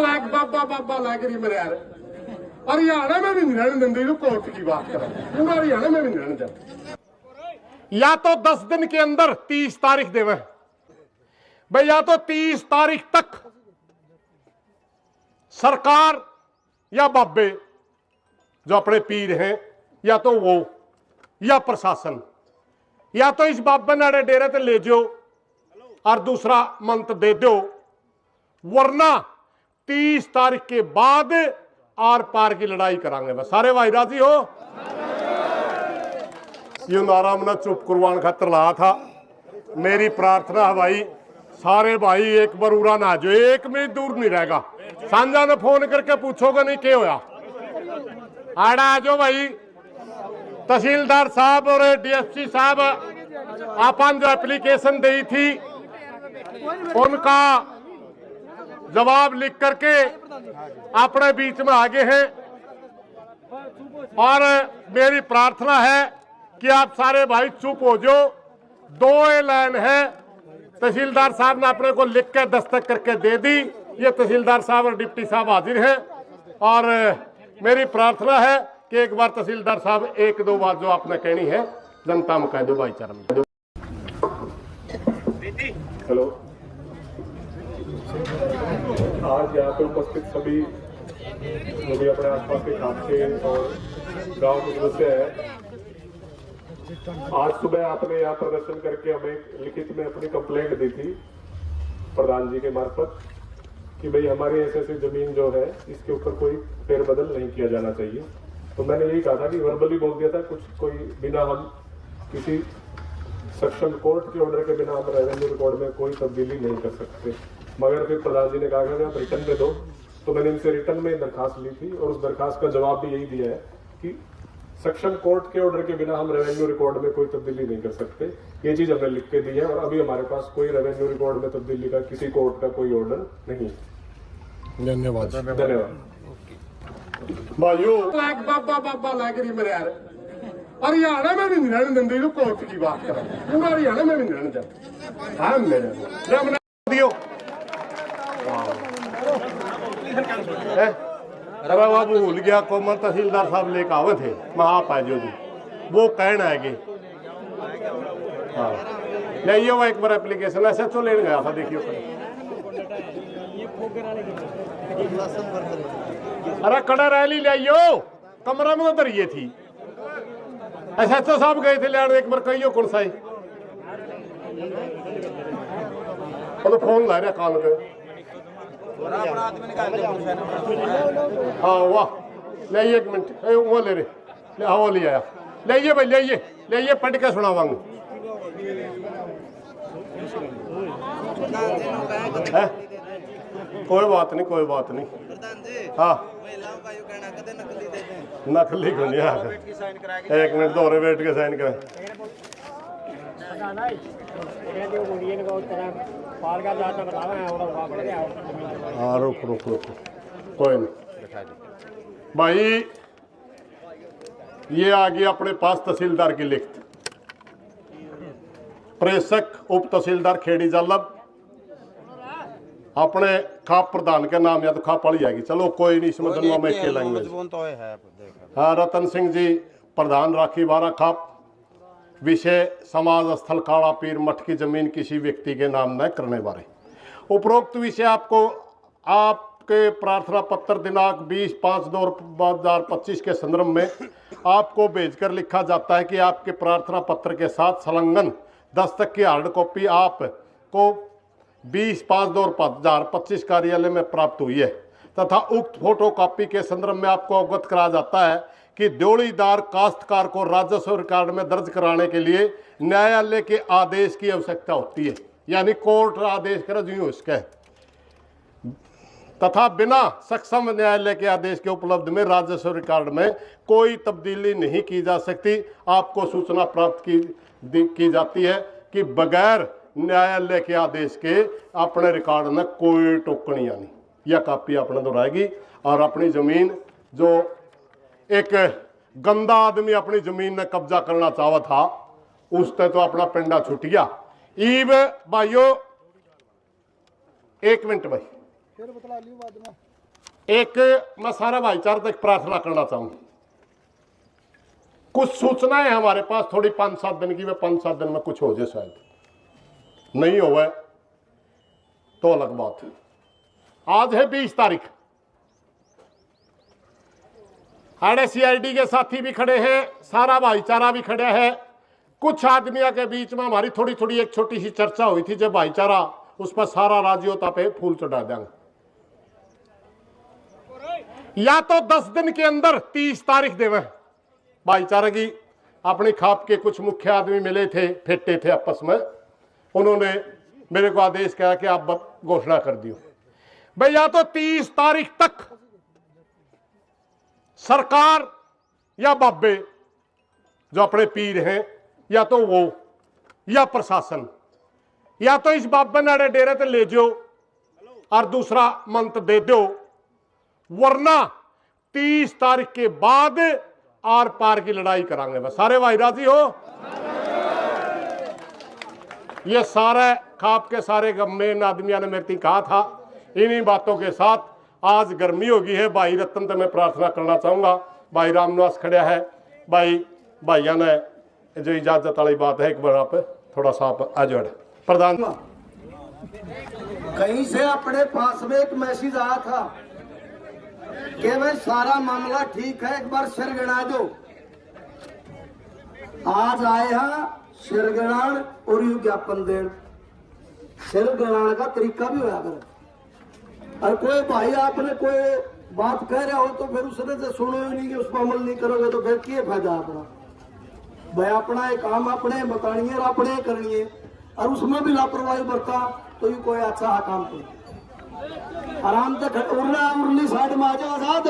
बाबा बाबा लग रही मेरे यार। और हरियाणा में भी नहीं रहने देंगे, जो कोर्ट की बात करें हरियाणा में भी नहीं रहने देंगे। या तो 10 दिन के अंदर 30 तारीख देवे भाई, या तो 30 तारीख तक सरकार या बाबे जो अपने पीर हैं, या तो वो या प्रशासन, या तो इस बाबे नाड़े डेरे ते ले जाओ और दूसरा मंत्र दे दो, वरना 30 तारीख के बाद आर पार की लड़ाई करांगे। बस सारे भाई राजी हो? ये नारा मैंने चुप करवाने खातर लाया था। मेरी प्रार्थना है भाई, सारे भाई एक बार उड़ा ना जो, 1 मिनट दूर नहीं रहेगा। सांझा ने फोन करके पूछोगे नहीं क्या होया, आड़ा आ जाओ भाई। तहसीलदार साहब और डीएसपी साहब अपन जो एप्लीकेशन दी थी उनका जवाब लिख करके अपने बीच में आगे हैं, और मेरी प्रार्थना है कि आप सारे भाई चुप हो जाओ। 2 लाइन है, तहसीलदार साहब ने अपने को लिख के दस्तखत करके दे दी। ये तहसीलदार साहब और डिप्टी साहब हाजिर हैं, और मेरी प्रार्थना है कि एक बार तहसीलदार साहब 1-2 बात जो आपने कहनी है जनता में कह दो भाईचारा में। हेलो, आज यहाँ पे उपस्थित सभी जो भी अपने आसपास के खाते और गांव के सदस्य हैं, आज सुबह आपने यहाँ प्रदर्शन करके हमें लिखित में अपनी कंप्लेंट दी थी प्रधान जी के मार्फत कि भाई हमारी ऐसी जमीन जो है इसके ऊपर कोई फेरबदल नहीं किया जाना चाहिए। तो मैंने यही कहा था कि वर्बली बोल दिया था, कुछ कोई बिना हम किसी सक्षम कोर्ट के ऑर्डर के बिना हम रेवेन्यू रिकॉर्ड में कोई तब्दीली नहीं कर सकते। मगर फिर प्रधान जी ने कहा कि आप रिटर्न में दो, तो मैंने इनसे रिटर्न में दरखास्त ली थी और उस दरखास्त का जवाब भी यही दिया है कि सक्षम कोर्ट के ऑर्डर के बिना हम रेवेन्यू रिकॉर्ड में कोई तब्दीली नहीं कर सकते। ये चीज हमने लिख के दी है, और अभी हमारे पास कोई रेवेन्यू रिकॉर्ड में तब्दीली का किसी कोर्ट का कोई ऑर्डर नहीं। धन्यवाद धन्यवाद भाइयों। बाबा बाबा लग रही मेरे यार। हरियाणा में भी नहीं रहने देंगे, जो कोर्ट की बात करें हरियाणा में भी नहीं रहने देंगे। हाँ मेरे दियो अरे बाबू भूल गया को मैं तहसीलदार साहब लेकर आवे थे, महापाजो जी वो कहना है कि हाँ ले वो एक बार एप्लीकेशन ऐसे तो लेने गया था। देखियो अरे कड़ा रैली ले आइयो, कमरा में उधर ये थी। SHO साहब गए थे लेने एक बार, कहियो कौन सा है तो फोन ला रहा कान पे। हाँ वाह ले 1 मिनट वो ले रहे, हाँ वो ले आया, ले भाई ले पढ़ के सुनावांगे। कोई बात नहीं कोई बात नहीं। हाँ नकली को नहीं आ, 1 मिनट दोहरे बैठ के साइन करें। हाँ रुक कोई नहीं भाई। ये आ गई अपने पास तहसीलदार की लिखत, प्रेषक उप तहसीलदार खेड़ी जालब अपने खाप प्रधान के नाम, या तो खाप वाली आएगी। चलो कोई नहीं, इसमें दोनों में एक लैंग्वेज। हाँ रतन सिंह जी प्रधान राखी 12 खाप। विषय समाज स्थल काला पीर मठ की जमीन किसी व्यक्ति के नाम न करने बारे। उपरोक्त विषय आपको आपके प्रार्थना पत्र दिनांक 20/5/2025 के संदर्भ में आपको भेजकर लिखा जाता है कि आपके प्रार्थना पत्र के साथ संलग्न दस्तक की हार्ड कॉपी आपको 20/5/2025 कार्यालय में प्राप्त हुई है, तथा उक्त फोटो कॉपी के संदर्भ में आपको अवगत कराया जाता है कि देवड़ीदार काश्तकार को राजस्व रिकॉर्ड में दर्ज कराने के लिए न्यायालय के आदेश की आवश्यकता होती है, यानी कोर्ट आदेश कर जो इसका है, तथा बिना सक्षम न्यायालय के आदेश के उपलब्ध में राजस्व रिकॉर्ड में कोई तब्दीली नहीं की जा सकती। आपको सूचना प्राप्त की जाती है कि बगैर न्यायालय के आदेश के अपने रिकॉर्ड में कोई टोकनियां नहीं। यह कॉपी अपने दोहराएगी, और अपनी जमीन जो एक गंदा आदमी अपनी जमीन में कब्जा करना चाहता था, उससे तो अपना पिंडा छुट गया। ईब भाइयों 1 मिनट भाई, एक मैं सारे भाईचारे तक प्रार्थना करना चाहूँ। कुछ सूचनाएं है हमारे पास थोड़ी 5-7 दिन की, वे 5-7 दिन में कुछ हो जाए, शायद नहीं होवे तो अलग बात है। आज है 20 तारीख। आड़े सीआईडी के साथी भी खड़े हैं, सारा भाईचारा भी खड़ा है। कुछ आदमियों के बीच में हमारी थोड़ी थोड़ी एक छोटी सी चर्चा हुई थी, जब भाईचारा उस पर सारा राज्योता पे फूल चढ़ा देंगे। या तो 10 दिन के अंदर 30 तारीख देवे। भाईचारे की अपनी खाप के कुछ मुख्य आदमी मिले थे, फेटे थे आपस में, उन्होंने मेरे को आदेश किया कि आप घोषणा कर दियो भाई, या तो 30 तारीख तक सरकार या बाबे जो अपने पीर हैं, या तो वो या प्रशासन, या तो इस बाबे ने डेरे ते ले जाओ और दूसरा मंत्र दे दो, वरना 30 तारीख के बाद आर पार की लड़ाई करांगे। बस सारे भाई राजी हो? ये सारे खाप के सारे मेन आदमियों ने मेरे कहा था। इन्हीं बातों के साथ आज गर्मी होगी है। भाई रतन तो मैं प्रार्थना करना चाहूंगा, भाई रामनिवास खड़ा है, भाइया ने जो इजाजत वाली बात है, एक बार आप थोड़ा सा आजड़ प्रधान। कहीं से अपने पास में एक मैसेज आया था कि भाई सारा मामला ठीक है, एक बार सिर गिना दो। आज आए हैं सिर गिनान और यू ज्ञापन देन। सिर गिनाने का तरीका भी होया करे, और कोई भाई आपने कोई बात कह रहा हो तो फिर उसने तो सुनो ही नहीं कि उस पर अमल नहीं करोगे तो फिर क्या फायदा अपना। भाई अपना एक काम अपने बतानी है, अपने करनी है, और उसमें भी लापरवाही बरता तो ये कोई अच्छा काम नहीं। आराम से उड़ना उड़नी साइड में आ जाओ, आजाद